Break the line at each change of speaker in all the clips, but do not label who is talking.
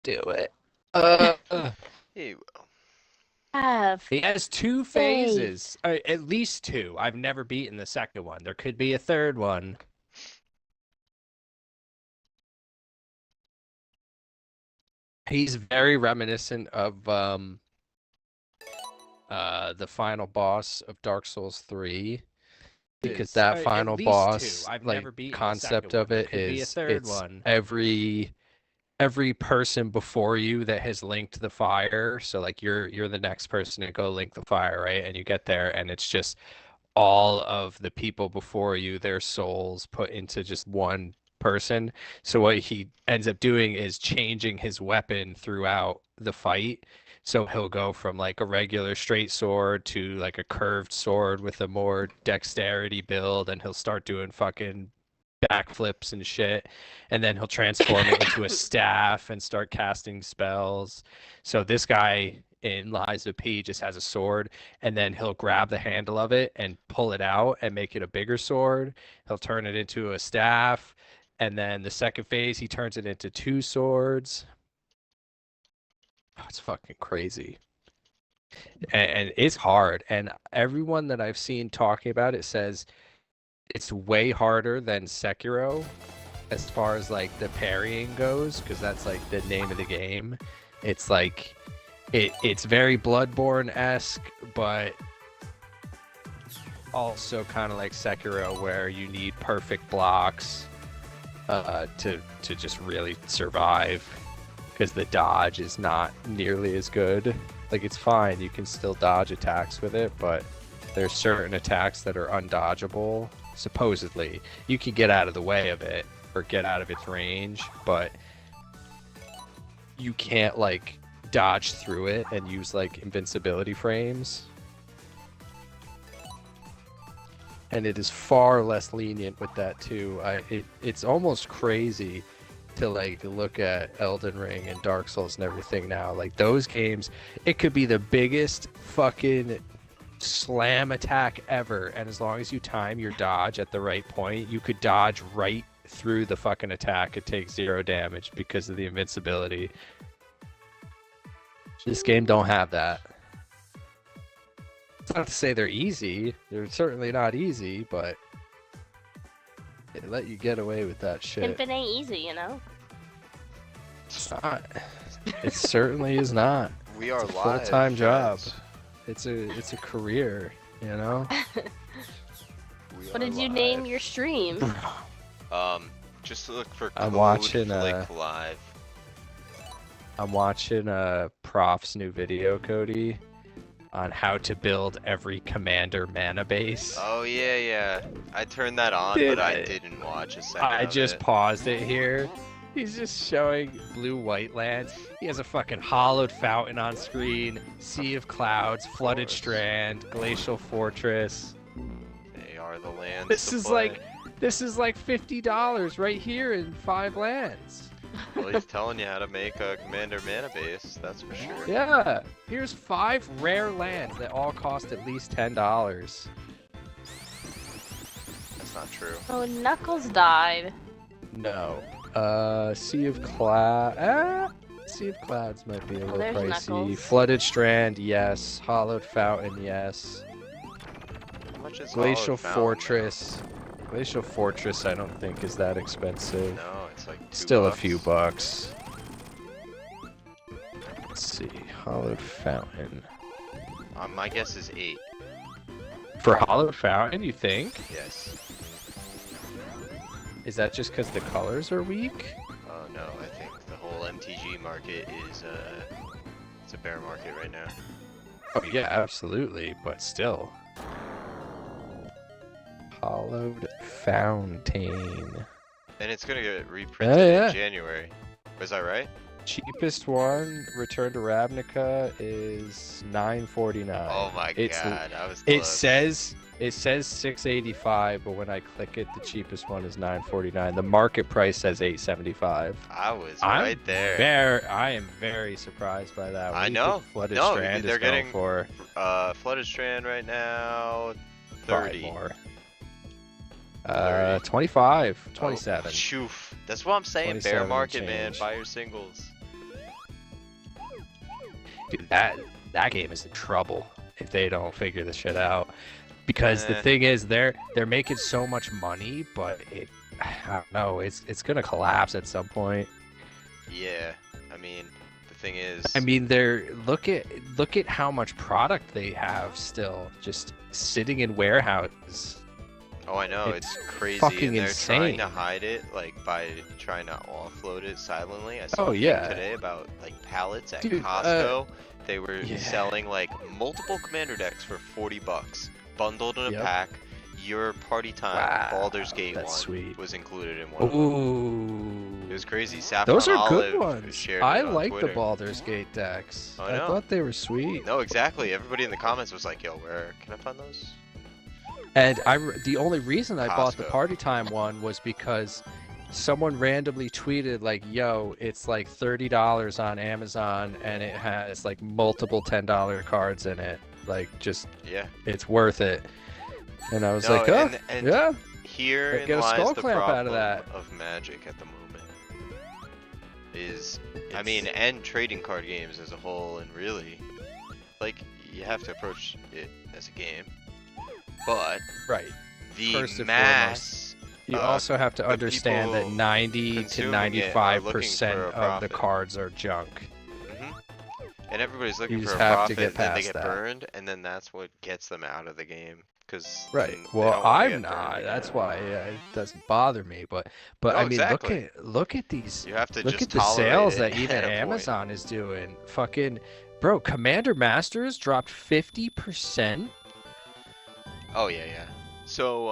do it. Uh,
Hey,
Have
he has two
faith.
phases, at least two. I've never beaten the second one. There could be a third one. He's very reminiscent of the final boss of Dark Souls 3 because that
At
final
least
boss,
two. I've
like
never beaten the
concept
second one.
of
There
it
could be a
is
third
it's
one.
every person before you that has linked the fire. So like you're the next person to go link the fire, right? And you get there and it's just all of the people before you, their souls put into just one person. So what he ends up doing is changing his weapon throughout the fight. So he'll go from like a regular straight sword to like a curved sword with a more dexterity build, and he'll start doing fucking backflips and shit. And then he'll transform it into a staff and start casting spells. So this guy in Lies of P just has a sword, and then he'll grab the handle of it and pull it out and make it a bigger sword. He'll turn it into a staff, and then the second phase he turns it into two swords. Oh, it's fucking crazy. And it's hard. And everyone that I've seen talking about it says it's way harder than Sekiro as far as like the parrying goes, because that's like the name of the game. It's like it's very Bloodborne-esque, but also kind of like Sekiro, where you need perfect blocks to just really survive, because the dodge is not nearly as good. Like it's fine, you can still dodge attacks with it, but there's certain attacks that are undodgeable. Supposedly, you can get out of the way of it or get out of its range, but you can't like dodge through it and use like invincibility frames. And it is far less lenient with that too. It's almost crazy to like look at Elden Ring and Dark Souls and everything now. Like those games, it could be the biggest fucking slam attack ever, and as long as you time your dodge at the right point, you could dodge right through the fucking attack and take 0 damage because of the invincibility. This game don't have that. It's not to say they're easy. They're certainly not easy, but they let you get away with that shit.
Pimpin' ain't easy, you know?
It's not. It certainly is not.
we are
It's a
live.
full-time job.
guys.
It's a career, you know?
We
What
are
did you name
live.
your stream?
Just look for
I'm
Code
watching,
Flick Live.
I'm watching Prof's new video, Cody, on how to build every commander mana base.
Oh yeah. I turned that on,
Did
but I
I-
didn't watch a second.
I
of
just
it.
paused it here. He's just showing blue-white lands. He has a fucking hollowed fountain on screen, sea of clouds, flooded
course.
strand, glacial fortress.
They are the lands.
This
to
is
play.
this is like $50 right here in 5 lands.
Well, he's telling you how to make a commander mana base. That's for sure.
Yeah, here's 5 rare lands that all cost at least $10.
That's not true.
Oh, Knuckles died.
No. Sea of Sea of Clouds might be a little
there's
pricey.
Knuckles.
Flooded Strand, yes. Hollowed Fountain, yes.
How much is
Glacial
Hollowed Fountain,
Fortress. Glacial Fortress, I don't think is that expensive.
No, it's like
Still
$2.
a few bucks. Let's see. Hollowed Fountain.
My guess is 8.
For Hollowed Fountain, you think?
Yes.
Is that just because the colors are weak?
Oh no, I think the whole MTG market is it's a bear market right now.
Oh yeah, absolutely, but still. Hollowed Fountain.
And it's gonna get reprinted
Yeah.
in January. Was I right?
Cheapest one, Return to Ravnica, is $9.49.
Oh my
It's-
god, I was
It
close.
says $6.85, but when I click it, the cheapest one is $9.49. The market price says $8.75.
I was
I'm
right there.
I am very surprised by that. What
I
do you think
know.
Flooded
No,
Strand
they're
is going
getting
for
Flooded Strand right now,
5
30.
more.
30.
25,
Oh,
27.
shoof. That's what I'm saying. Bear
27
market, man.
change.
Buy your singles.
dude, that game is in trouble if they don't figure this shit out. Because the
Eh.
thing is, they're making so much money, but I don't know, it's gonna collapse at some point.
Yeah, I mean, the thing is,
I mean, look at how much product they have still just sitting in warehouses.
oh, I know,
it's
it's crazy,
fucking
and they're trying to
insane.
hide it, like, by trying to offload it silently. I saw
Oh,
a thing
yeah.
today about, like, pallets at
Dude,
Costco. They were
yeah.
selling, like, multiple commander decks for $40, bundled in a
Yep.
pack. Your Party Time
Wow,
Baldur's Gate
that's
one
sweet.
was included in one of them.
Ooh.
It was crazy. Saffron
Those are
Olive
good ones.
shared
I
it on
like the
Twitter.
Baldur's Gate decks.
I
I
know.
thought they were sweet.
No, exactly. Everybody in the comments was like, "Yo, where can I find those?"
And the only reason I bought the
Costco.
Party Time one was because someone randomly tweeted like, "Yo, it's like $30 on Amazon, and it has like multiple $10 cards in it. Like, just
Yeah.
it's worth it." And I was
No,
like, "Oh,
and
yeah."
Herein
Get a
lies
skull
the
clamp out of
problem
that.
of Magic at the moment. I mean, and trading card games as a whole, and really, like, you have to approach it as a game. But
Right.
the
First and
mass,
You also have to
the
understand that
people
90 to
consuming it are
95%
looking for a
of the
profit.
cards are junk.
and everybody's looking
You
for a
just have to
profit,
get
and then they
past
get
that.
burned, and then that's what gets them out of the game. Cause
Right.
then they
Well,
don't wanna
I'm
get burned
not.
again.
That's why it doesn't bother me. But
No,
I mean,
exactly.
look at these.
You have to
Look
just
at the
tolerate
sales
it
that even
at a point.
Amazon is doing. Fucking, bro, Commander Masters dropped 50%.
Oh yeah, yeah. So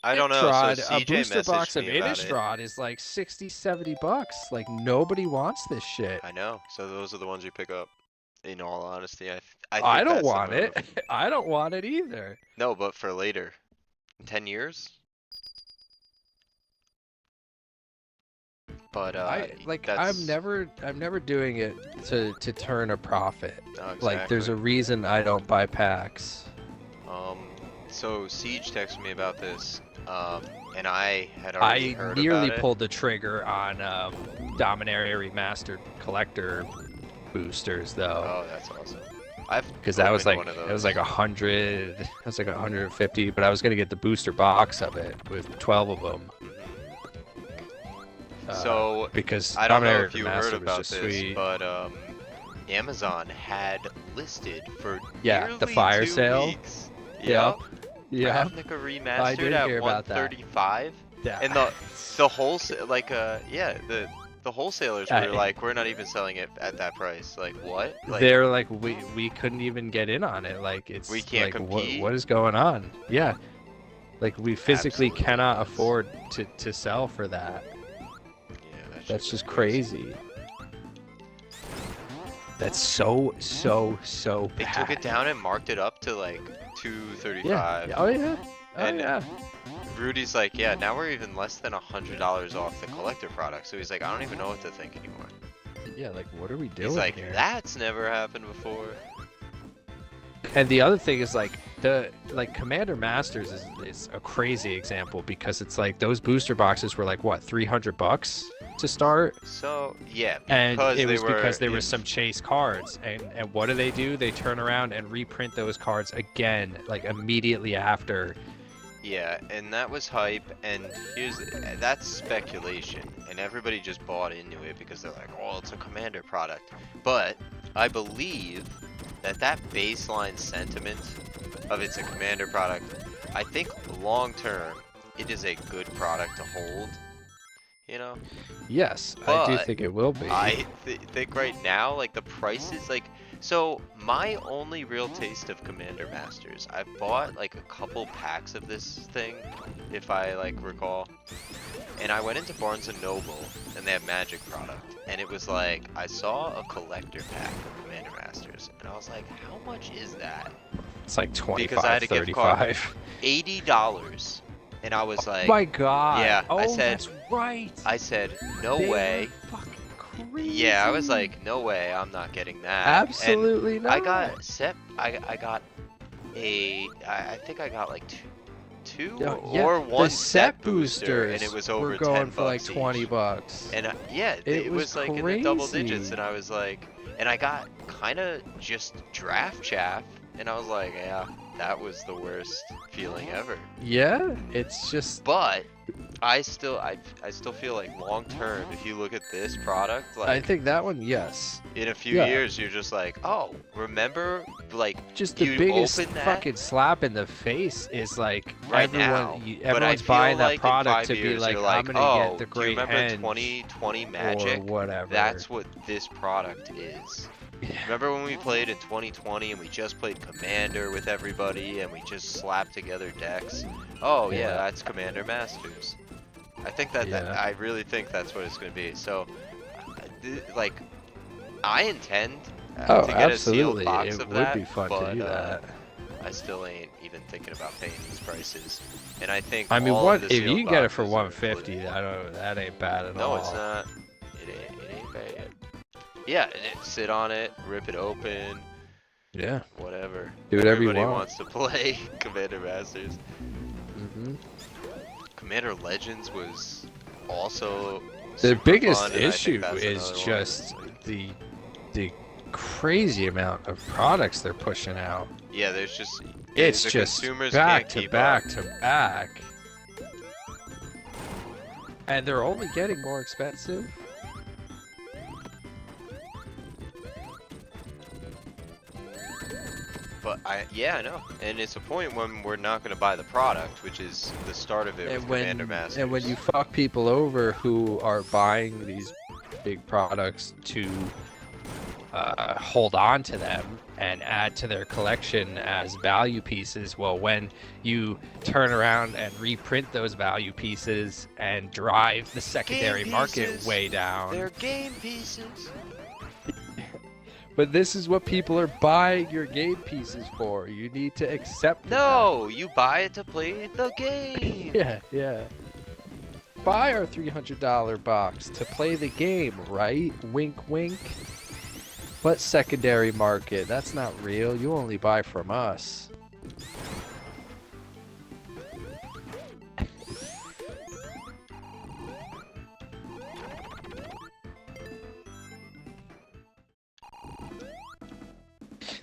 I don't know. So
Innistrad, a
CJ
booster box
messaged
of
me about it.
Innistrad is like 60, 70 bucks. Like nobody wants this shit.
I know. So those are the ones you pick up. In all honesty, I
I
think
don't
that's the
want it.
move.
I don't want it either.
No, but for later, in 10 years. But that's...
I'm never doing it to turn a profit.
No,
Like there's a
exactly.
reason I don't buy packs.
So Siege texted me about this, and I had already
I
heard
nearly
about it.
pulled the trigger on Dominaria Remastered Collector boosters though,
Oh, that's awesome. I've
because that was
opened
like
one of
it was
those.
like 100, it was like 150, but I was gonna get the booster box of it with 12 of them.
So
because
I don't know
Dominaria
if you
Remastered
heard
was
about
just
this,
sweet.
but Amazon had listed for
Yeah, the
nearly
fire
2
sale.
weeks.
Yep. Yeah.
Ravnica
I
Remastered
did
at
hear about that.
135,
Yeah.
and the wholesale, like the wholesalers
I-
were like, we're not even selling it at that price. Like what? Like,
They're like, we couldn't even get in on it. Like it's
We can't
like
compete?
what is going on? Yeah. Like we physically
Absolutely
cannot
nuts.
afford to sell for that.
yeah, that
That's
shit
just
was
crazy. That's so
They
bad.
took it down and marked it up to like 235.
Yeah. Oh yeah. Oh
And-
yeah.
Rudy's like, yeah, now we're even less than $100 off the collector product. So he's like, I don't even know what to think anymore.
Yeah. Like what are we doing
He's like,
here?
that's never happened before.
And the other thing is like Commander Masters is a crazy example because it's like those booster boxes were like what, $300 to start.
So yeah,
And
because
it was
they were
because there
in-
was some chase cards, and what do? They turn around and reprint those cards again, like immediately after.
Yeah, and that was hype, and that's speculation, and everybody just bought into it because they're like, oh, it's a Commander product. But I believe that baseline sentiment of it's a Commander product, I think long term, it is a good product to hold, you know?
Yes, I do
But
think it will be.
I think right now, like the prices, like, so my only real taste of Commander Masters, I've bought like a couple packs of this thing, if I like recall, and I went into Barnes & Noble, and they have Magic product, and it was like, I saw a collector pack of Commander Masters, and I was like, how much is that?
It's like
Because I had
25,
a gift card.
35.
$80, and I was like,
My God.
yeah,
Oh,
I said-
that's right.
I said, no
They
way.
were fucking crazy.
Yeah, I was like, no way, I'm not getting that. And
Absolutely not.
I got I got I think I got like two
Yeah,
or
the
one
set
set booster, and it
boosters
was
were
over
going
10
for like
bucks
20
each.
bucks.
And yeah,
It
it
was
was like in the double digits,
crazy.
and I was like, and I got kind of just draft chaff, and I was like, yeah, that was the worst feeling ever.
Yeah, it's just
But I still feel like long term, if you look at this product,
I
like
think that one, yes.
in a few
Yeah.
years, you're just like, oh, remember, like
Just the
you
biggest
open that
fucking slap in the face is like
right now. But I
everyone's
feel
buying that
like in
product
5
to be
years,
like,
you're
I'm
like,
gonna
oh,
get the
do you
great
remember
henge
2020
or
Magic?
whatever.
That's what this product is.
Yeah.
Remember when we played in 2020 and we just played Commander with everybody and we just slapped together decks? Oh yeah,
Yeah.
that's Commander Masters. I think that
Yeah.
I really think that's what it's going to be. So, like, I intend
Oh,
to get a sealed
absolutely.
box
It
of
would
that,
be fun
but
to do that.
I still ain't even thinking about paying these prices. And I think
I mean,
all
what
of the
if you
sealed
can get it for
boxes are
150?
included.
I don't. That ain't bad at
No,
all.
it's not. It ain't bad. Yeah, and sit on it, rip it open,
Yeah.
whatever.
Do whatever you
Everybody
want.
wants to play Commander Masters.
Hmm.
Commander Legends was also
The
super
biggest
fun, and I think
issue
that's
is
another one.
just the crazy amount of products they're pushing out.
Yeah, there's just
It's
the
just
consumers
back
can't
to
keep
back
up.
to back. And they're only getting more expensive.
But yeah, I know, and it's a point when we're not going to buy the product, which is the start of it with Commander Masters.
And when you fuck people over who are buying these big products to hold on to them and add to their collection as value pieces, well, when you turn around and reprint those value pieces and drive the secondary market
pieces.
way down.
They're game pieces.
But this is what people are buying your game pieces for. You need to accept that.
No, you buy it to play the game.
Yeah, yeah. Buy our $300 box to play the game, right? Wink, wink. But secondary market, that's not real. You only buy from us.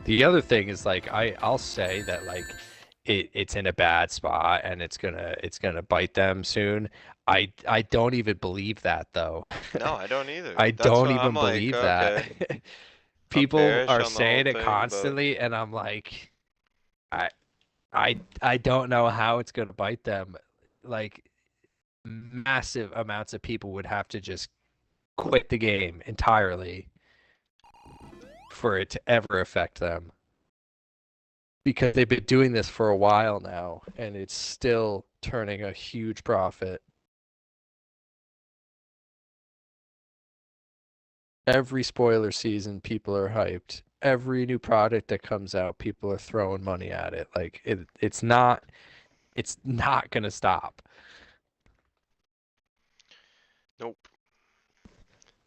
The other thing is like I'll say that like it's in a bad spot and it's gonna bite them soon. I don't even believe that though.
No, I don't either.
I
That's
don't
why
even
I'm like,
believe
okay.
that. People
bearish
are
on the
saying
whole
it
thing,
constantly, and I'm like, I don't know how it's gonna bite them. Like massive amounts of people would have to just quit the game entirely for it to ever affect them. Because they've been doing this for a while now, and it's still turning a huge profit. Every spoiler season, people are hyped. Every new product that comes out, people are throwing money at it. Like it's not gonna stop.
Nope.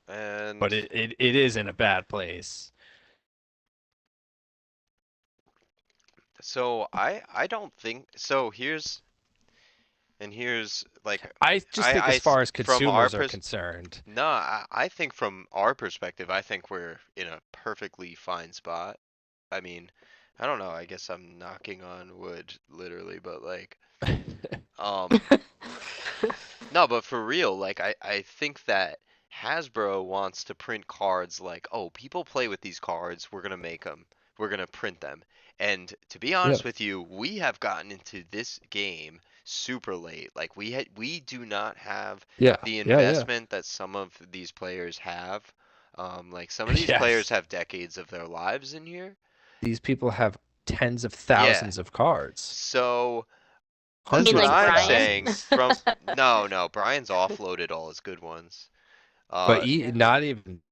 And
But it is in a bad place.
so I don't think so. Here's like
I just think as far as
from our
consumers are concerned,
no, I think from our perspective, I think we're in a perfectly fine spot. I mean, I don't know. I guess I'm knocking on wood, literally, but like, um, no, but for real, like, I think that Hasbro wants to print cards like, oh, people play with these cards, we're gonna make them, we're gonna print them. And to be honest
Yeah.
with you, we have gotten into this game super late. Like we do not have
yeah,
the
yeah.
investment that some of these players have. Like some of these players
Yes.
have decades of their lives in here.
These people have tens of thousands of cards.
So
You
that's
mean
what
like
I'm
Brian?
saying. From no, Brian's offloaded all his good ones.
But not even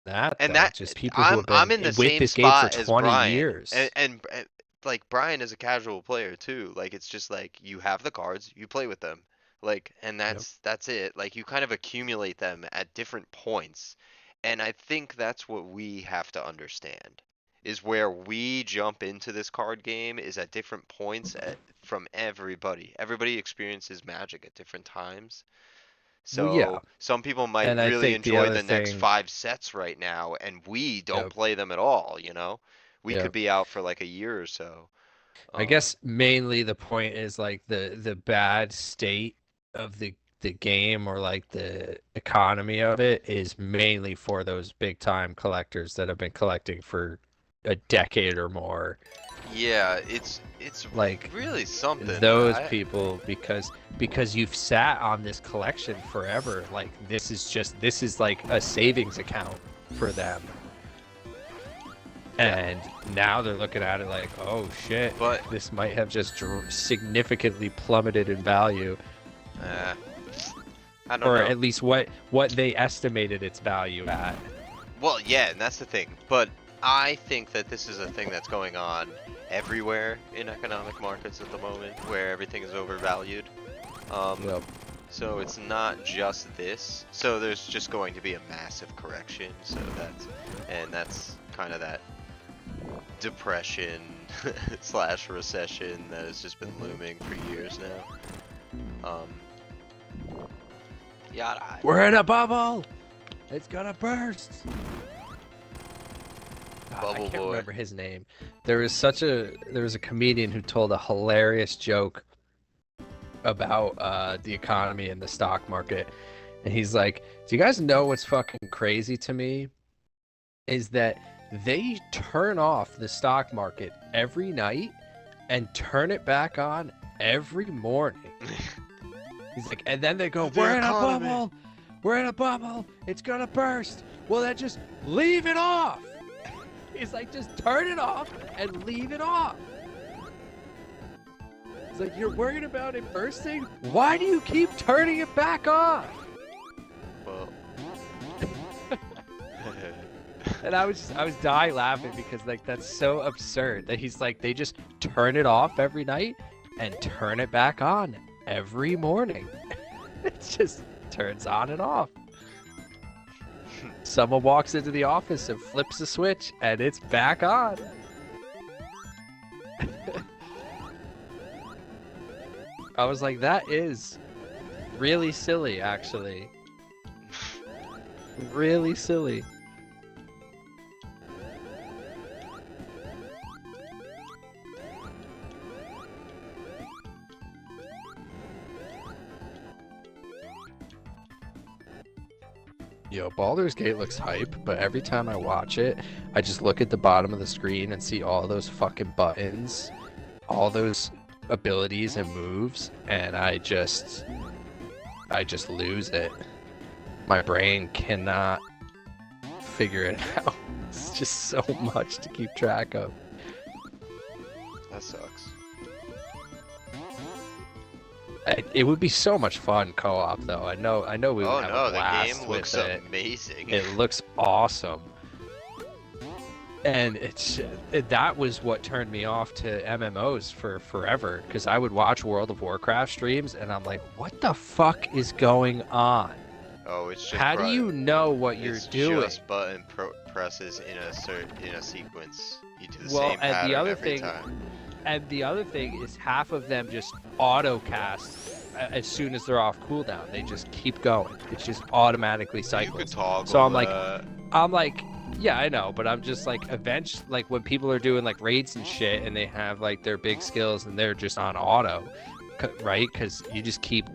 that,
And
though.
that
Just people who have been
I'm in the
with
same
this game for
spot as
20
Brian.
years.
And like Brian is a casual player too. Like it's just like you have the cards, you play with them. Like and that's it. Like you kind of accumulate them at different points. And I think that's what we have to understand is where we jump into this card game is at different points from everybody. Everybody experiences Magic at different times.
Well, yeah,
So some people might
and I
really
think the
enjoy
other
the next
thing,
5 sets right now, and we don't
yep,
play them at all, you know? We could
yep.
be out for like a year or so.
I
Um,
guess mainly the point is like the bad state of the game or like the economy of it is mainly for those big time collectors that have been collecting for a decade or more.
yeah, it's
Like
really something.
those people because you've sat on this collection forever. Like this is like a savings account for them.
Yeah.
And now they're looking at it like, oh shit,
But
this might have just significantly plummeted in value,
uh, I don't
or
know.
at least what they estimated its value at.
Well, yeah, and that's the thing. But I think that this is a thing that's going on everywhere in economic markets at the moment, where everything is overvalued.
Yep.
So it's not just this. So there's just going to be a massive correction. So that's kind of that depression slash recession that has just been looming for years now. Yeah,
We're in a bubble. It's gonna burst. God,
Bubble
I can't
boy.
remember his name. There was a comedian who told a hilarious joke about the economy and the stock market, and he's like, "Do you guys know what's fucking crazy to me? Is that they turn off the stock market every night and turn it back on every morning." He's like, and then they go,
The
"We're in a
economy."
bubble. We're in a bubble. It's gonna burst." Well, then just leave it off. He's like, just turn it off and leave it off. It's like, you're worried about it bursting? Why do you keep turning it back on?
Well.
And I was dying laughing because like that's so absurd that he's like, they just turn it off every night and turn it back on every morning. It just turns on and off. Someone walks into the office and flips the switch and it's back on. I was like, that is really silly, actually. Really silly. Yo, Baldur's Gate looks hype, but every time I watch it, I just look at the bottom of the screen and see all those fucking buttons, all those abilities and moves, and I just lose it. My brain cannot figure it out. It's just so much to keep track of.
That sucks.
It would be so much fun co-op though. I know we would
Oh
have
no,
a
the
blast
game
with
looks
it.
amazing.
It looks awesome. And that was what turned me off to MMOs for forever, because I would watch World of Warcraft streams and I'm like, what the fuck is going on?
Oh, it's just
How do you know what you're
it's
doing?
just button presses in a sequence. You do the
Well,
same
and the
pattern
other
every
thing-
time.
And the other thing is half of them just auto cast as soon as they're off cooldown. They just keep going. It's just automatically
You
cycles.
could toggle
So I'm like,
that.
yeah, I know, but I'm just like, eventually, like when people are doing like raids and shit, and they have like their big skills, and they're just on auto, right? Because you just keep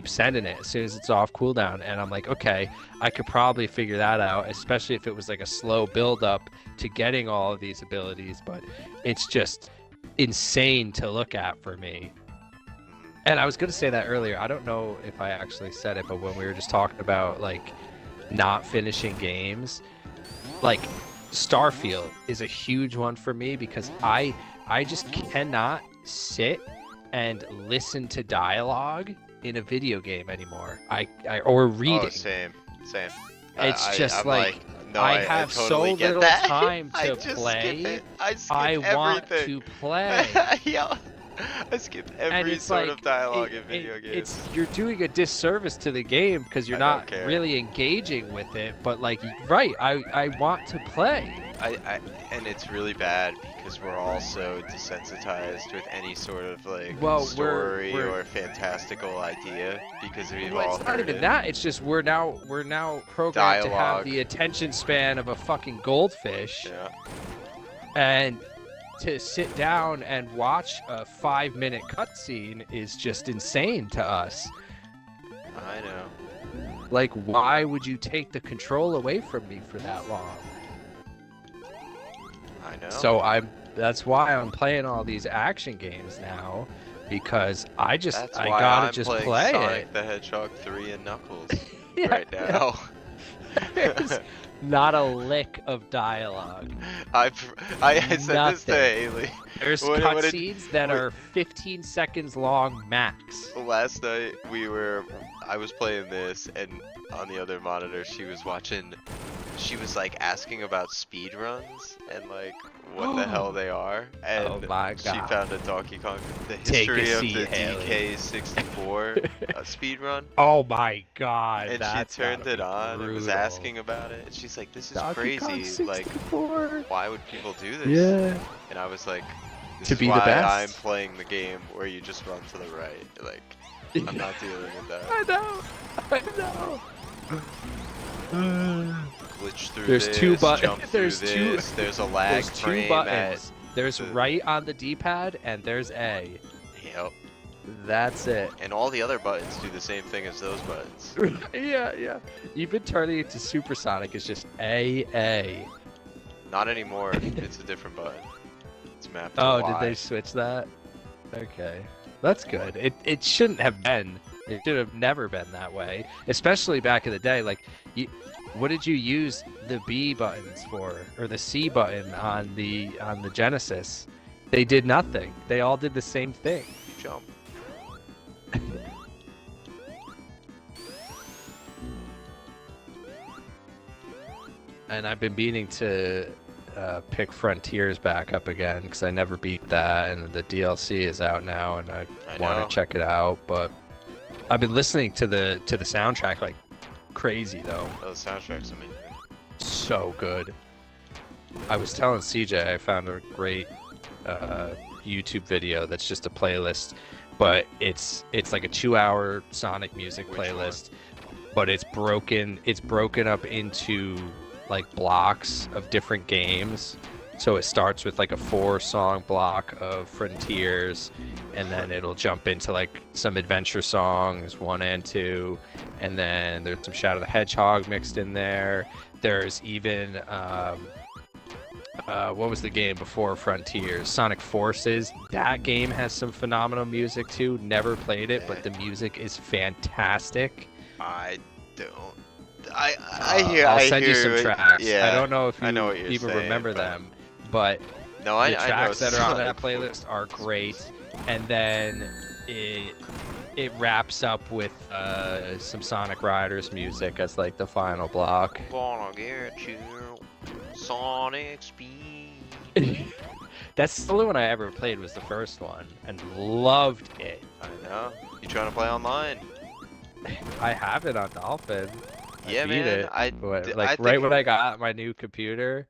sending it as soon as it's off cooldown, and I'm like, okay, I could probably figure that out, especially if it was like a slow build up to getting all of these abilities, but it's just insane to look at for me. And I was gonna say that earlier. I don't know if I actually said it, but when we were just talking about like not finishing games, like Starfield is a huge one for me because I just cannot sit and listen to dialogue in a video game anymore. Or reading.
Oh, same.
It's just
I'm
like,
no,
I have
totally
so
get
little
that.
time
I
to
just
play.
skip it. I skip
I want
everything.
to play.
Yeah. I skip
And
every
it's
sort
like
of dialogue in video games.
it's you're doing a disservice to the game because you're
I don't
not
care.
really engaging with it. But like, right, I want to play.
And it's really bad because we're all so desensitized with any sort of like
Well,
story
we're-
or fantastical idea because we've
Well,
all
it's not
heard
even
it.
that. It's just we're now programmed to have
Dialogue.
the attention span of a fucking goldfish,
Yeah.
and to sit down and watch a 5-minute cutscene is just insane to us.
I know.
Like, why would you take the control away from me for that long?
I know.
So that's why I'm playing all these action games now, because I
That's
gotta
why I'm
just
playing
play
Sonic
it.
the Hedgehog 3 and Knuckles
Yeah,
right now.
There's not a lick of dialogue.
I said this to
Nothing.
Haley.
There's
What did-
cutscenes that
what-
are 15 seconds long max.
Last night I was playing this, and on the other monitor she was watching. She was like asking about speed runs and like what the hell they are, and
Oh my
she
God.
found a Donkey Kong, the
Take a
history of
seat,
the
Haley.
DK64 speed run.
Oh my god,
And
that's
she turned
gotta
it
be
on and was
brutal.
asking about it. And she's like, "This is
Donkey Kong
crazy. Like,
64.
why would people do this?"
Yeah.
And I was like, "This
To
is
be the
why
best.
I'm playing the game where you just run to the right. Like, I'm not dealing with that.
I know. I know.
Glitch through
There's
this,
two
jump
buttons.
through
There's two.
this. There's a lag
There's two
frame
buttons. There's
the-
right on the D-pad and there's A.
Yep.
That's it.
And all the other buttons do the same thing as those buttons.
Yeah. Even turning it to Supersonic is just A.
Not anymore. It's a different button. It's mapped to
Oh,
Y.
did they switch that? Okay. That's good. It shouldn't have been. It should have never been that way. Especially back in the day. Like, what did you use the B buttons for? Or the C button on the Genesis? They did nothing. They all did the same thing.
Jump.
And I've been meaning to pick Frontiers back up again because I never beat that, and the DLC is out now, and I
I
want
know.
to check it out. But I've been listening to the soundtrack like crazy though.
Oh, the soundtrack's amazing.
So good. I was telling CJ I found a great YouTube video that's just a playlist, but it's like a 2-hour Sonic music
Which one?
playlist, but it's broken up into like blocks of different games. So it starts with like a 4-song block of Frontiers, and then it'll jump into like some adventure songs 1 and 2, and then there's some Shadow the Hedgehog mixed in there. There's even what was the game before Frontiers? Sonic Forces. That game has some phenomenal music too. Never played it, but the music is fantastic.
I don't. I hear.
I'll
I
send you
hear
some
it.
tracks.
Yeah.
I don't know if
I
you
know what you're
even
saying,
remember
but-
them, but
No,
the
I know.
tracks that are on that
Sonic
playlist are great. And then it wraps up with some Sonic Riders music as like the final block.
Gonna get you, Sonic Speed.
That's the only one I ever played was the first one and loved it.
I know. You trying to play online?
I have it on Dolphin. I
Yeah,
beat
man.
it.
I
But,
d-
like
I
right
think-
when I got my new computer,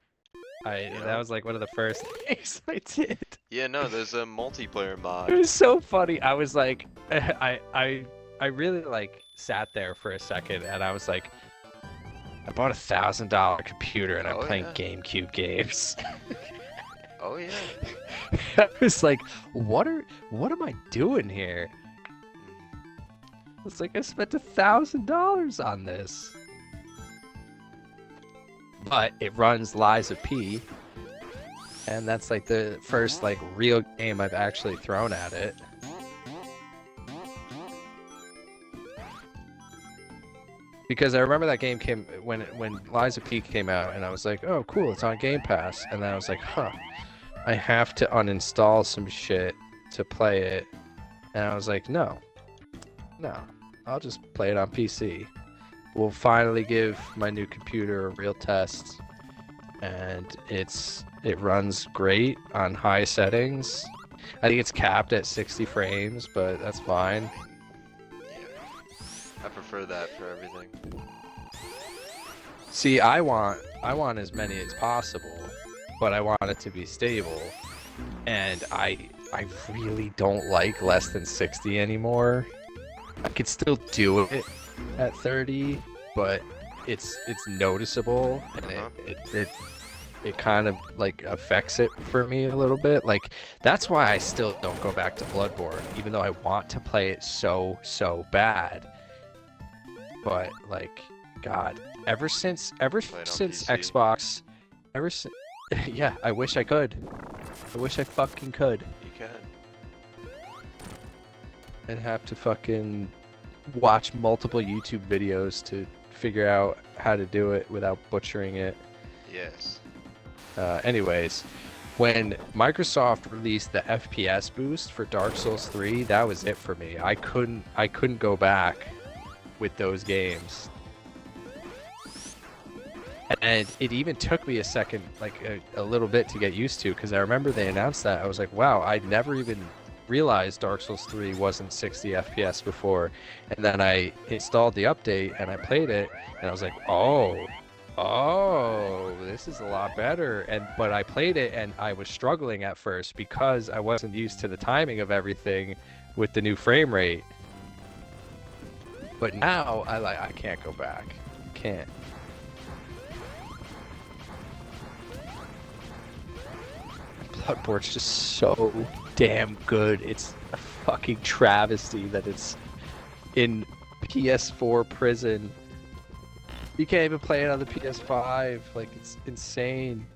Yeah.
that was like one of the first things I did.
Yeah, no. There's a multiplayer
It
mod.
was so funny. I was like, I really like sat there for a second, and I was like, I bought $1,000 computer, and I'm
Oh,
playing
yeah.
GameCube games.
Oh yeah.
I was like, what am I doing here? It's like I spent $1,000 on this. But it runs Lies of P, and that's like the first like real game I've actually thrown at it. Because I remember that game came when Lies of P came out, and I was like, oh cool, it's on Game Pass, and then I was like, huh, I have to uninstall some shit to play it, and I was like, no, I'll just play it on PC. We'll finally give my new computer a real test, and it runs great on high settings, I think it's capped at 60 frames, but that's fine.
Yeah. I prefer that for everything.
See, I want as many as possible, but I want it to be stable. And I really don't like less than 60 anymore. I could still do it at 30, but it's noticeable, and it kind of like affects it for me a little bit. Like, that's why I still don't go back to Bloodborne, even though I want to play it so bad. But like, God, ever since Xbox, ever since yeah, I wish I could. I wish I fucking could.
You can.
I'd have to fucking watch multiple YouTube videos to figure out how to do it without butchering it.
Yes.
Anyways, when Microsoft released the FPS boost for Dark Souls 3, that was it for me. I couldn't go back with those games. And it even took me a second, like a little bit to get used to, because I remember they announced that. I was like, wow, I never even realized Dark Souls 3 wasn't 60 FPS before. And then I installed the update and I played it, and I was like, oh, this is a lot better. But I played it and I was struggling at first because I wasn't used to the timing of everything with the new frame rate. But now I can't go back. Can't. Bloodborne's just so damn good. It's a fucking travesty that it's in PS4 prison. You can't even play it on the PS5. Like, it's insane.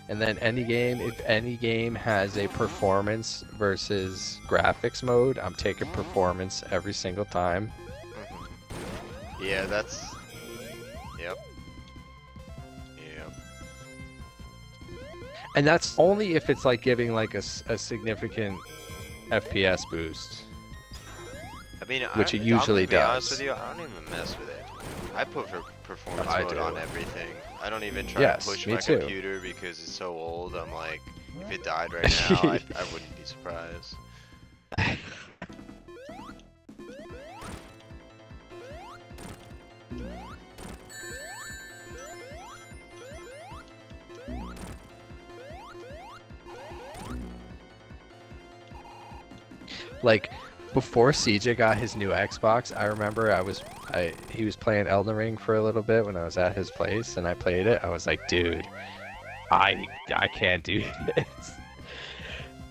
And then if any game has a performance versus graphics mode, I'm taking performance every single time.
Yeah, that's... Yep.
And that's only if it's like giving like a significant FPS boost.
I mean,
which it usually
I'm gonna be honest
does.
with you, I don't even mess with it. I put performance
I
mode
do.
on everything. I don't even try
Yes,
to push
me
my
too.
computer because it's so old. I'm like, if it died right now, I wouldn't be surprised.
Like, before CJ got his new Xbox, I remember he was playing Elden Ring for a little bit when I was at his place, and I played it. I was like, dude, I can't do this.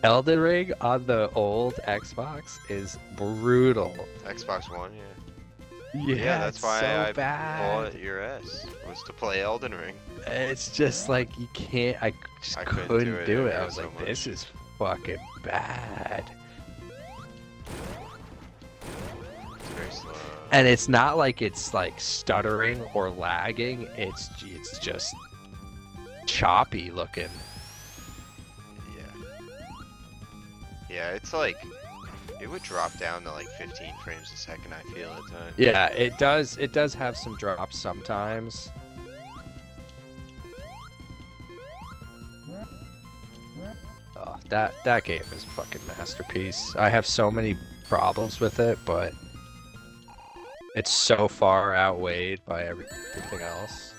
Elden Ring on the old Xbox is brutal.
Xbox One, yeah.
Yeah,
that's
it's
why
so
I
bad.
bought your S, was to play Elden Ring.
It's just like, you can't. I just
I
couldn't
couldn't
do
do
it.
it,
I
it
was
was
like,
so
this
much.
is fucking bad.
It's very slow.
And it's not like it's like stuttering or lagging. It's just choppy looking.
Yeah. Yeah, it's like, it would drop down to like 15 frames a second, I feel at times.
Yeah, it does. It does have some drops sometimes. Oh, that game is a fucking masterpiece. I have so many problems with it, but it's so far outweighed by everything else.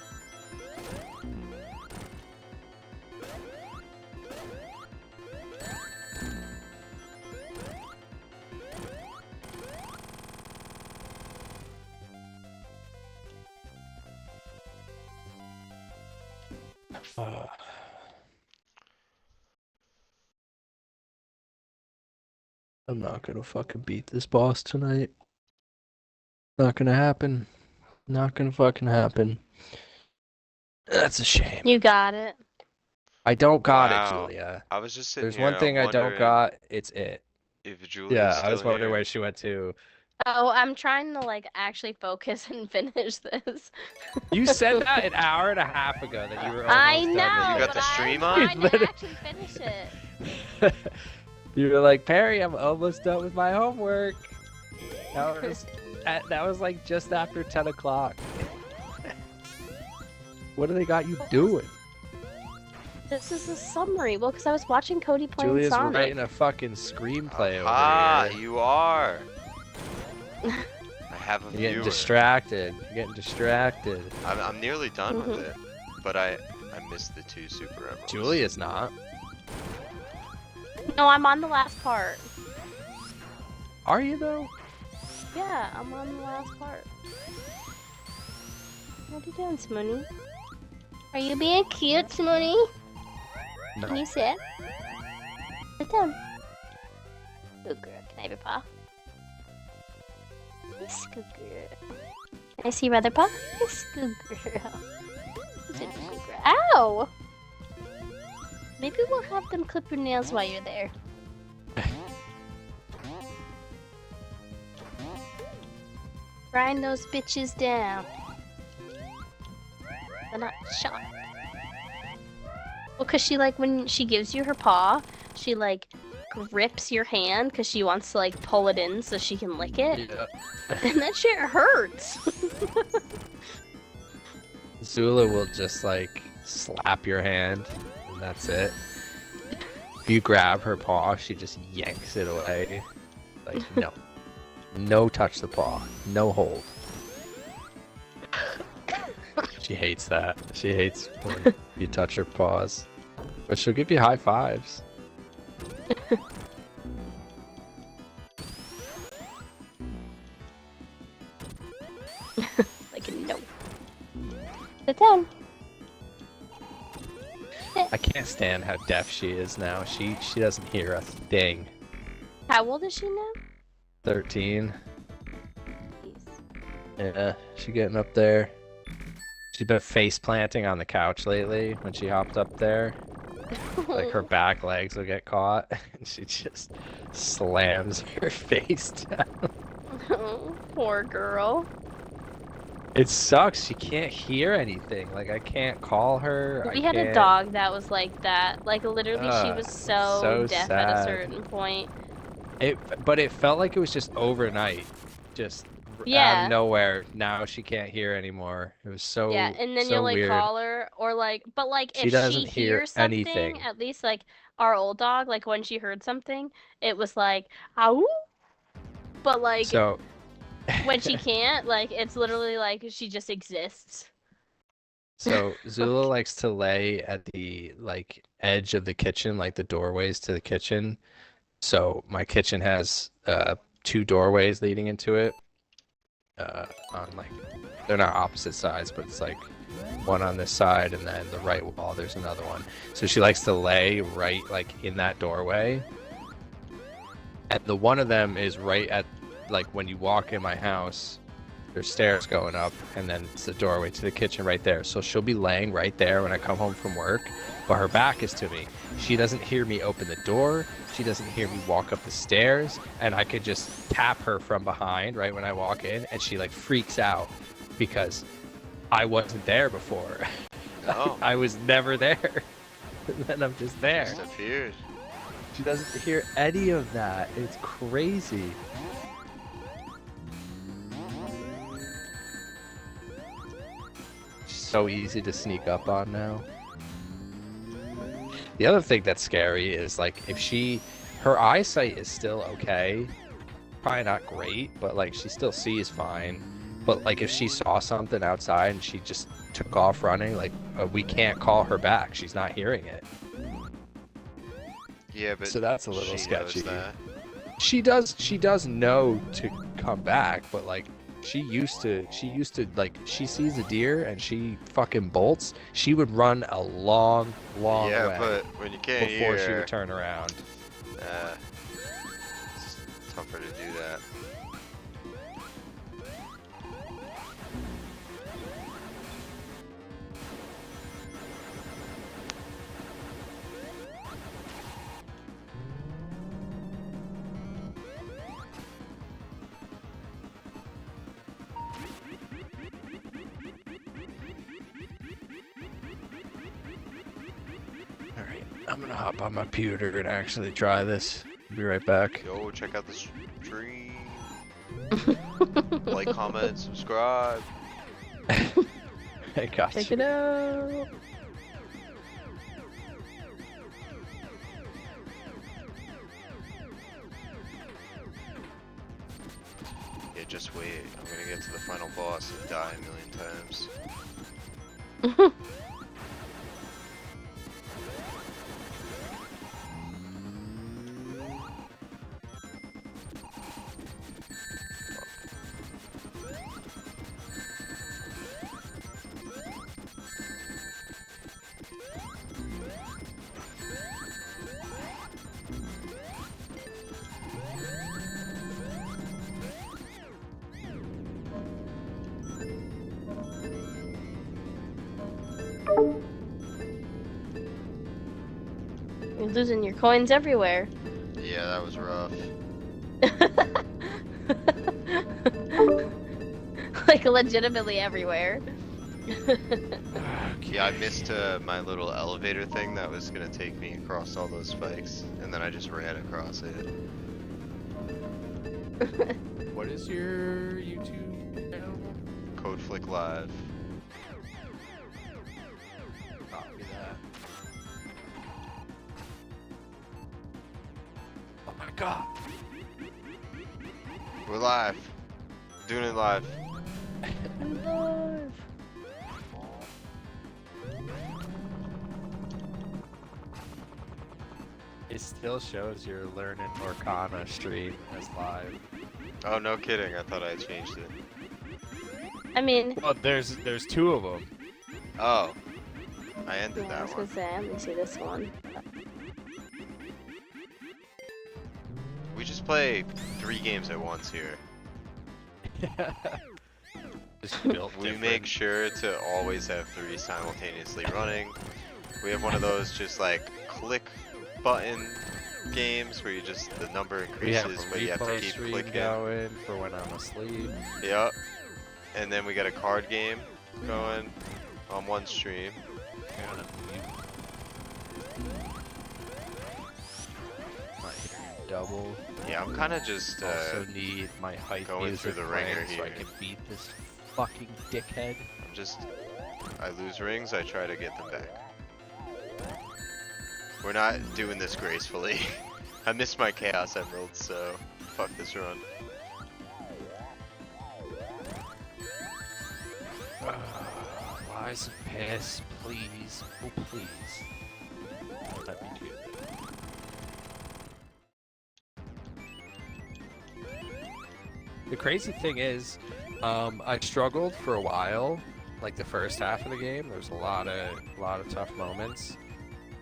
I'm not gonna fucking beat this boss tonight. Not gonna happen. Not gonna fucking happen. That's a shame.
You got it.
I don't got
Wow.
it, Julia.
I was just sitting
There's
here,
one thing I don't
wondering
got. It's it.
if Julia's
Yeah, I
still
was wondering
here.
where she went to.
Oh, I'm trying to like actually focus and finish this.
You said that an hour and a half ago that you were
I
almost
know.
done.
You got
but
the stream
I'm
on?
trying to actually finish it.
You were like, Perry, I'm almost done with my homework. That was like just after 10 o'clock. What do they got you doing?
This is a summary. Well, because I was watching Cody playing
Julia's
Sonic.
writing a fucking screenplay
Ah,
over here.
you are. I have a
You're getting
viewer.
distracted. You're getting distracted.
I'm nearly done with it, but I missed the 2 super emeralds.
Julia's not.
No, I'm on the last part.
Are you though?
Yeah, I'm on the last part. What are you doing, Smoony? Are you being cute, Smoony? Can
No.
you sit? Sit down. Good girl. Can I have your paw? Yes, good girl. Can I see your other paw? Yes, good girl. Sit, good girl. Ow! Maybe we'll have them clip your nails while you're there. Grind those bitches down. They're not sharp. Well, cause she like when she gives you her paw, she like grips your hand because she wants to like pull it in so she can lick it,
Yeah.
and that shit hurts.
Zula will just like slap your hand, and that's it. If you grab her paw, she just yanks it away. Like, no. No touch the paw. No hold. She hates that. She hates when you touch her paws. But she'll give you high fives.
Like no. Sit down.
I can't stand how deaf she is now. She doesn't hear a thing.
How old is she now?
13.
Jeez.
Yeah, she getting up there. She's been face planting on the couch lately when she hopped up there. Like her back legs will get caught and she just slams her face down.
Oh, poor girl.
It sucks. She can't hear anything. Like I can't call her.
We
I
had a
can't-
dog that was like that. Like literally, she was so,
so
deaf at a
sad.
certain point.
But it felt like it was just overnight. Just out
Yeah.
of nowhere. Now she can't hear anymore. It was so
Yeah, and then
so
you'll like
weird.
call her or like, but like
She
if
doesn't
she
hear
hears something,
anything.
at least like our old dog, like when she heard something, it was like, ow. But like
So
when she can't, like it's literally like she just exists.
So Zula likes to lay at the like edge of the kitchen, like the doorways to the kitchen. So my kitchen has 2 doorways leading into it. On like they're not opposite sides, but it's like one on this side and then the right wall there's another one. So she likes to lay right like in that doorway. And the one of them is right at like when you walk in my house, there's stairs going up and then it's the doorway to the kitchen right there. So she'll be laying right there when I come home from work, but her back is to me. She doesn't hear me open the door. She doesn't hear me walk up the stairs, and I could just tap her from behind right when I walk in, and she like freaks out because I wasn't there before.
Oh.
I was never there. And then I'm just there.
Just appeared.
She doesn't hear any of that. It's crazy. So easy to sneak up on now. The other thing that's scary is like if her eyesight is still okay, probably not great, but like she still sees fine. But like if she saw something outside and she just took off running, like we can't call her back. She's not hearing it.
Yeah, but
So that's a little
she
sketchy.
knows that.
She does know to come back, but like she used to like she sees a deer and she fucking bolts. She would run a long
Yeah,
way
but when you can't
before she
hear,
would turn around.
it's tougher to do that.
All right, I'm gonna hop on my computer and actually try this. Be right back.
Yo, check out the stream. Like, comment, subscribe.
I got
Check
you.
it out.
Yeah, just wait. I'm gonna get to the final boss and die a million times.
You're losing your coins everywhere.
Yeah, that was rough.
Like legitimately everywhere.
Yeah, I missed my little elevator thing that was gonna take me across all those spikes, and then I just ran across it.
What is your YouTube channel?
Code Flick Live.
Copy that. Oh my god.
We're live. Doing it live.
I'm live.
It still shows your learning Orkana stream as live.
Oh, no kidding. I thought I changed it.
I mean,
Well, there's two of them.
Oh. I ended
yeah, I was
that
gonna
one.
say, let me see this one.
We just play 3 games at once here.
Just built
We
different.
make sure to always have 3 simultaneously running. We have one of those just like click button games where you just the number
We have
increases,
a
but you have to
replay
keep
stream
clicking.
going for when I'm asleep.
Yep. And then we got a card game going on one stream.
My hearing double.
Yeah, I'm kind of just
Also need my hype
going
music
through the ringer
playing so I
here.
can beat this fucking dickhead.
I'm just I lose rings, I try to get them back. We're not doing this gracefully. I missed my Chaos Emeralds, so fuck this run.
Rise and piss, please. Oh, please. Let me do this. The crazy thing is, I struggled for a while, like the first half of the game. There was a lot of tough moments.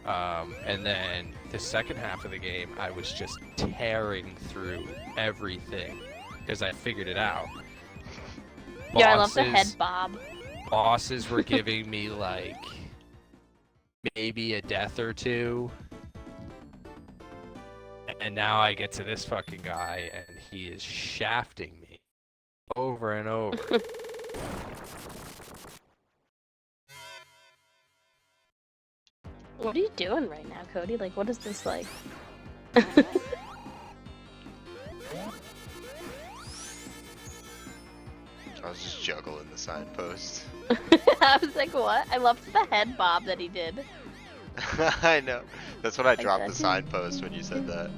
And then the second half of the game, I was just tearing through everything because I figured it out.
Yeah, I love the head
Bosses-
bob.
Bosses were giving me like maybe a death or two. And now I get to this fucking guy and he is shafting me over and over.
What are you doing right now, Cody? Like, what is this like?
I was just juggling the signpost.
I was like, what? I loved the head bob that he did.
I know. That's when I
Like
dropped
that.
the signpost when you said that.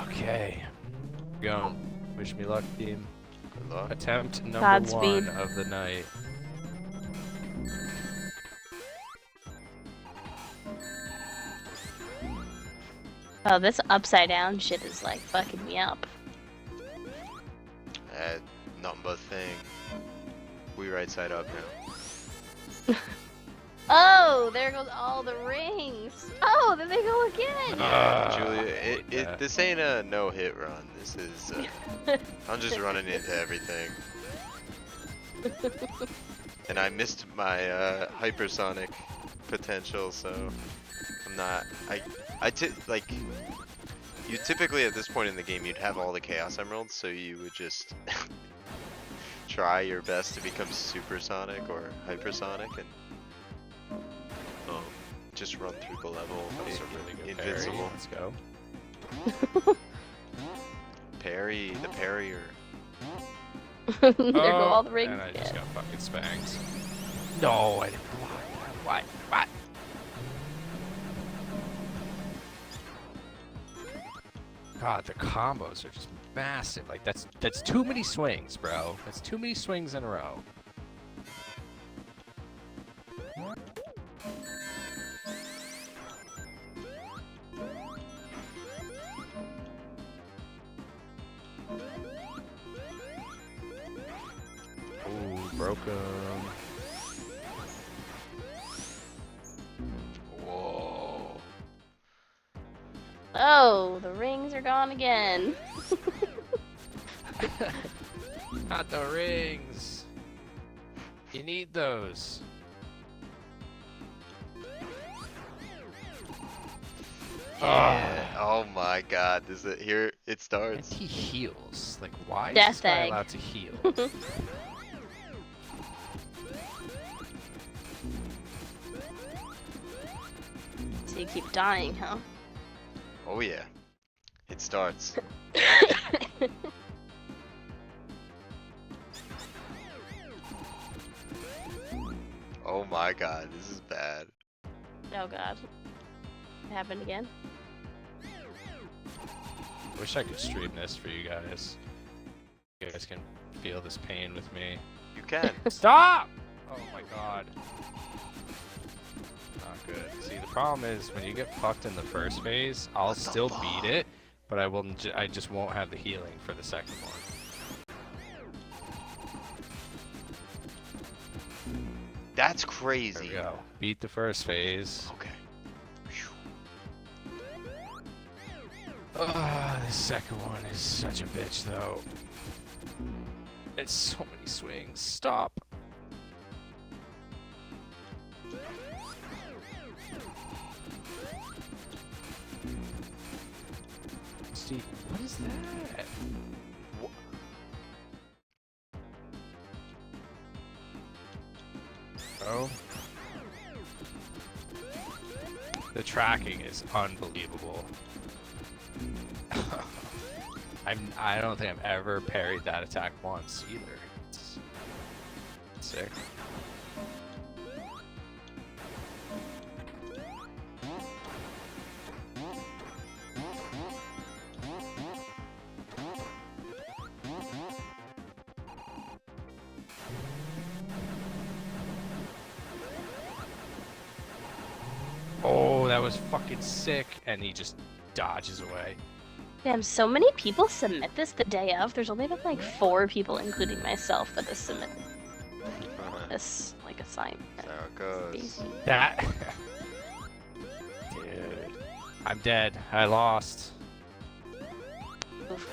Okay. Go. Wish me luck, team.
Good luck.
Attempt number
Godspeed.
1 of the night.
Oh, this upside down shit is like fucking me up.
Nothing but thing. We right side up now.
Oh, there goes all the rings. Oh, there they go again.
Julia,
yeah.
this ain't a no-hit run. This is, I'm just running into everything. And I missed my hypersonic potential, so I'm not. Like, you typically at this point in the game you'd have all the Chaos Emeralds, so you would just try your best to become supersonic or hypersonic, and just run through the level.
That was a really good parry.
Invincible.
Let's go.
Parry, the parrier.
There go all the rings.
And I just
again.
got fucking spanked. No, I didn't block that. What? God, the combos are just massive. Like that's too many swings, bro. That's too many swings in a row. Ooh, broke him.
Whoa.
Oh, the rings are gone again.
Not the rings. You need those.
Yeah. Oh my god. This is here it
And
starts.
he heals. Like, why is
Death
this guy
egg.
allowed to heal?
So you keep dying, huh?
Oh yeah. It starts. Oh my god, this is bad.
Oh god. It happened again.
Wish I could stream this for you guys. You guys can feel this pain with me.
You can.
Stop! Oh my god. Not good. See, the problem is when you get fucked in the first phase, I'll
What the
still
fuck?
beat it, but I just won't have the healing for the second one.
That's
There
crazy.
we go. Beat the first phase.
Okay. Phew.
The second one is such a bitch, though. It's so many swings. Stop. Steve, what is that?
Wha-
Oh. The tracking is unbelievable. I don't think I've ever parried that attack once either. It's sick. Oh, that was fucking sick. And he just dodges away.
Damn, so many people submit this the day of. There's only been like 4 people, including myself, that has submitted this like assignment.
That's how it goes.
That. Dude. I'm dead. I lost.
Oof.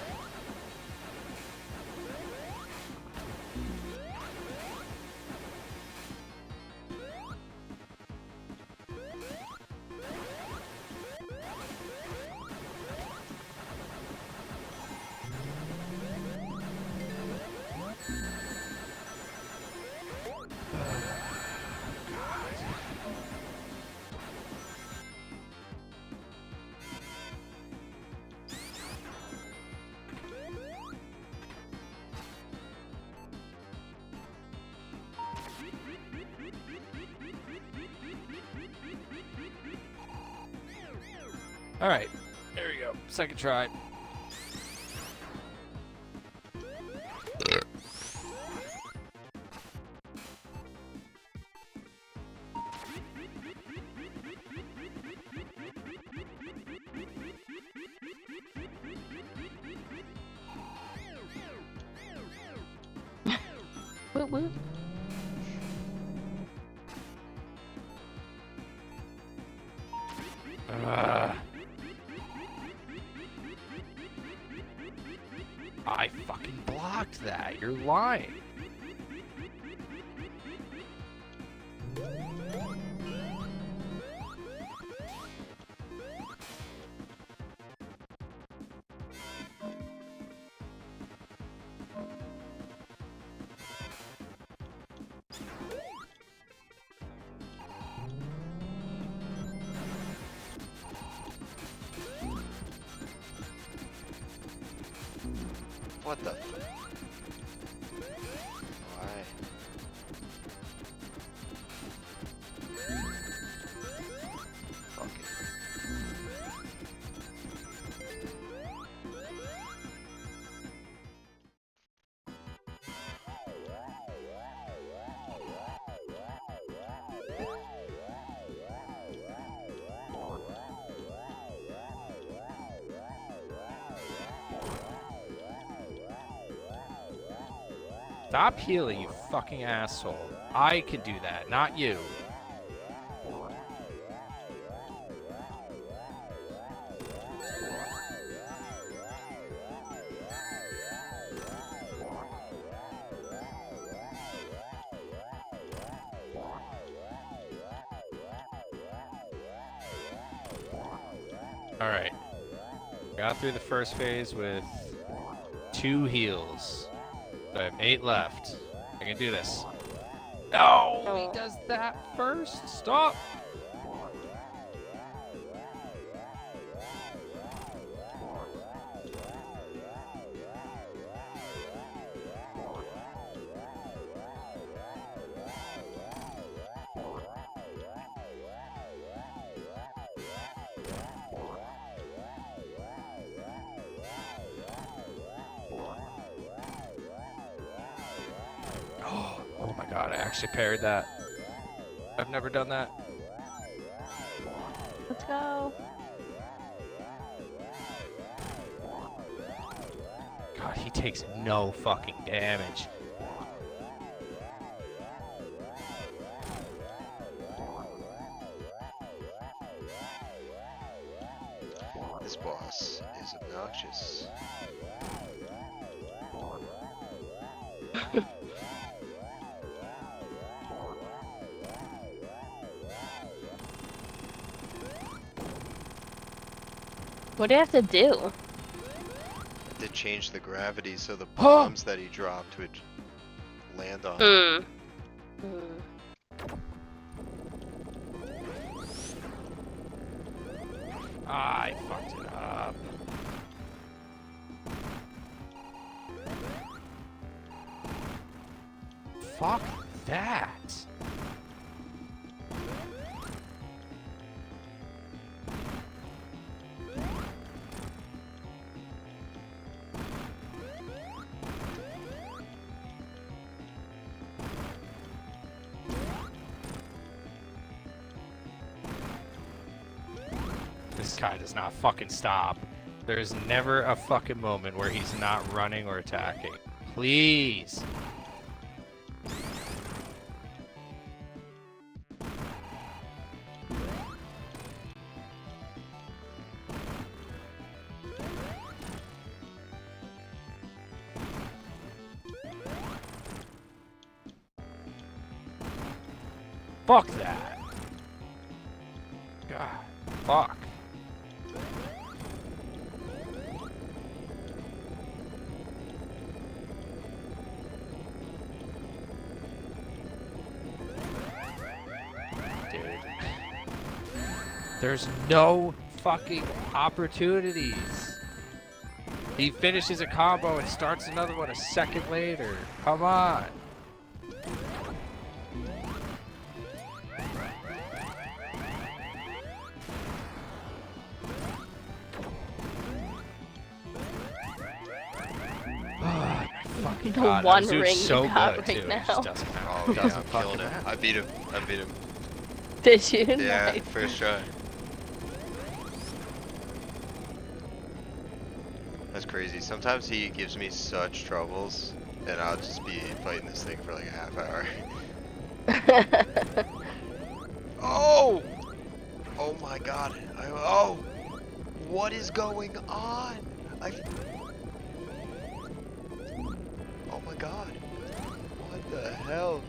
Alright. There we go. Second try.
Woo woo.
I fucking blocked that. You're lying.
What the? Why? Fuck it.
Stop healing, you fucking asshole. I could do that, not you. Alright. Got through the first phase with 2 heals. So I have 8 left. I can do this. No!
Oh.
He does that first? Stop! Oh my god, I actually parried that. I've never done that.
Let's go.
God, he takes no fucking damage.
This boss is obnoxious.
What do you have to do?
To change the gravity so the bombs that he dropped would land on.
Hmm. Hmm.
Ah, I fucked it up. Fuck that. This guy does not fucking stop. There's never a fucking moment where he's not running or attacking. Please. Fuck that. God. Fuck. Dude. There's no fucking opportunities. He finishes a combo and starts another one a second later. Come on. Fucking
The
God,
one
Azu's
ring
so
you got
good
right
too.
now.
It just doesn't matter.
Oh yeah,
Doesn't
I
fucking
killed him.
matter.
I beat him. I beat him.
Did you?
Yeah,
Nice.
first try. That's crazy. Sometimes he gives me such troubles, and I'll just be fighting this thing for like a half hour. Oh! Oh my god. Oh! What is going on? Oh my god. What the hell?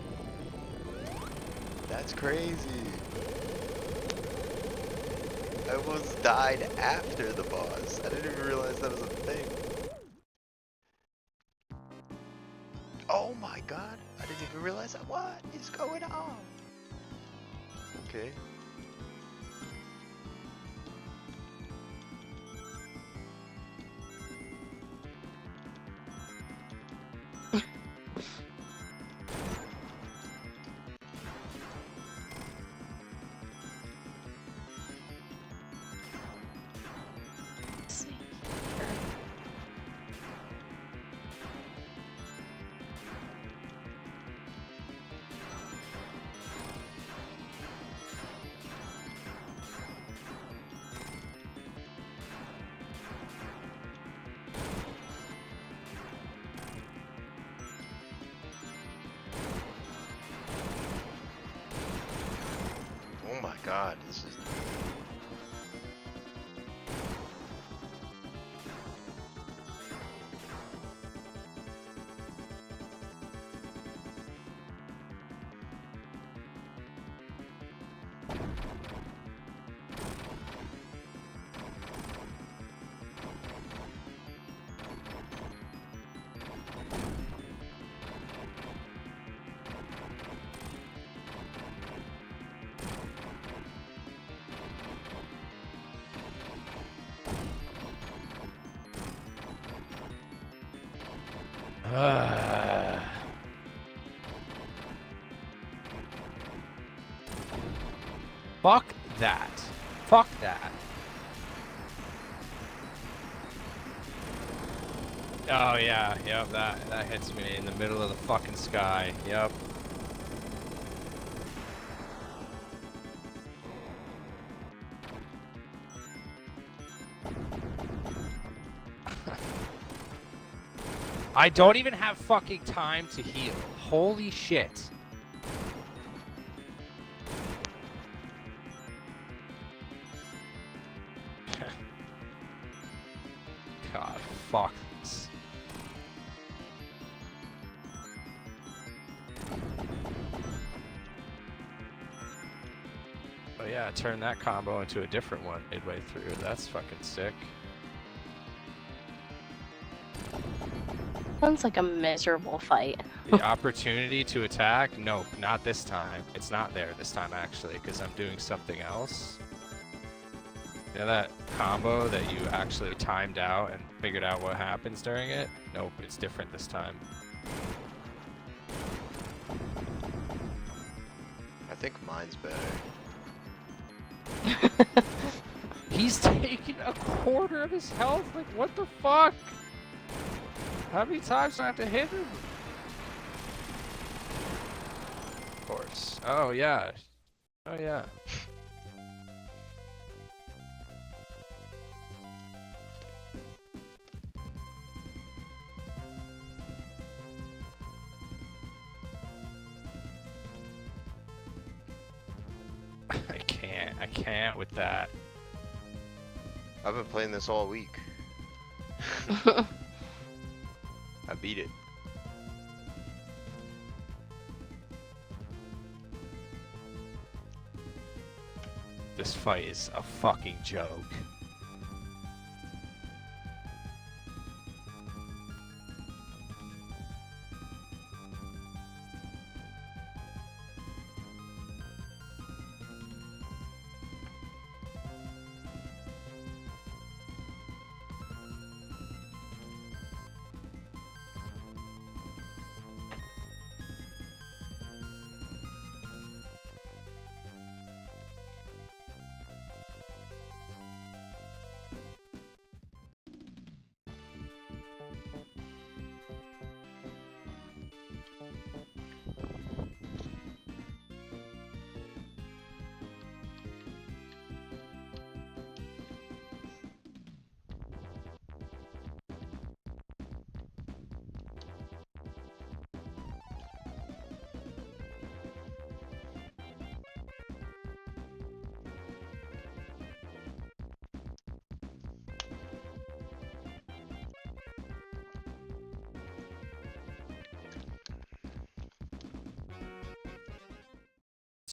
That's crazy. I almost died after the boss. I didn't even realize that was a thing. Oh my god. I didn't even realize that. What is going on? Okay. my god, this is.
Fuck that. Fuck that. Oh yeah, yep, that hits me in the middle of the fucking sky. Yep. I don't even have fucking time to heal. Holy shit. God, fuck this. Oh yeah, turn that combo into a different one midway through. That's fucking sick.
Sounds like a miserable fight.
The opportunity to attack? Nope, not this time. It's not there this time actually, because I'm doing something else. You know that combo that you actually timed out and figured out what happens during it? Nope, it's different this time.
I think mine's better.
He's taking a quarter of his health? Like, what the fuck? How many times do I have to hit him? Of course. Oh, yeah. Oh, yeah. I can't with that.
I've been playing this all week. I beat it.
This fight is a fucking joke.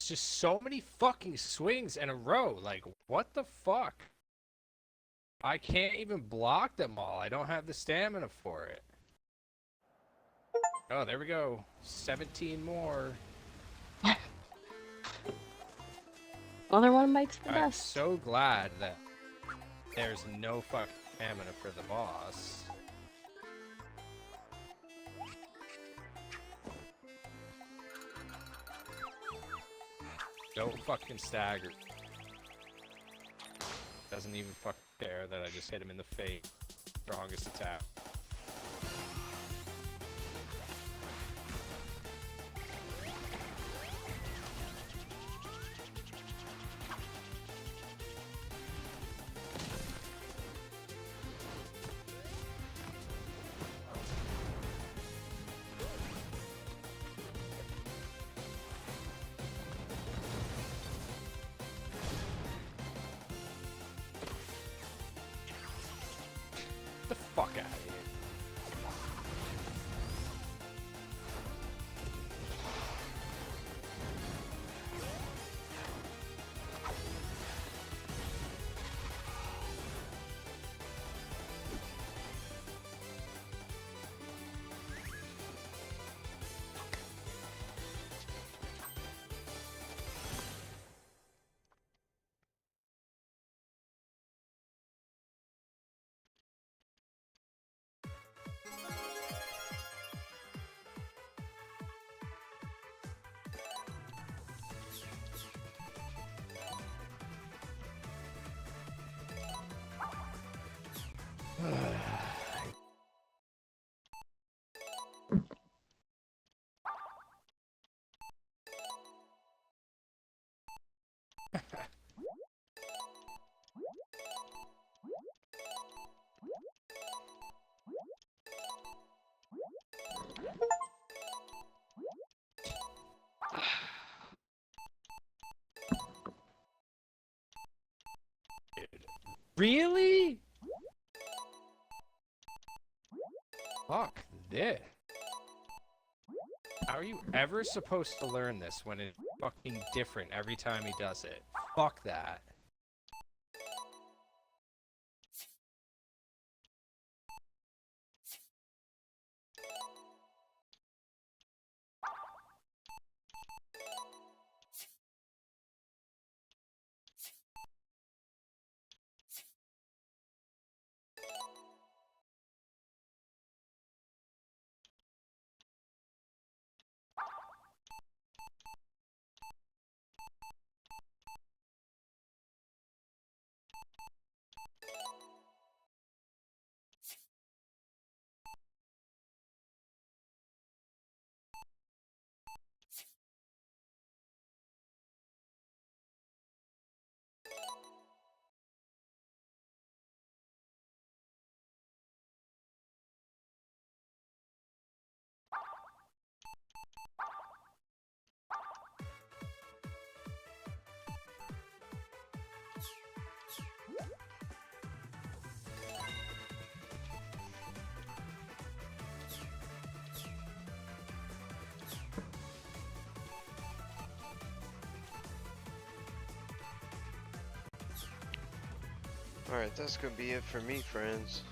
It's just so many fucking swings in a row. Like, what the fuck? I can't even block them all. I don't have the stamina for it. Oh, there we go. 17 more.
Another one bites the
I'm
dust.
so glad that there's no fucking stamina for the boss. Don't fucking stagger. Doesn't even fucking care that I just hit him in the face. Strongest attack. Really? Fuck this. How are you ever supposed to learn this when it's fucking different every time he does it? Fuck that.
Alright, that's gonna be it for me, friends.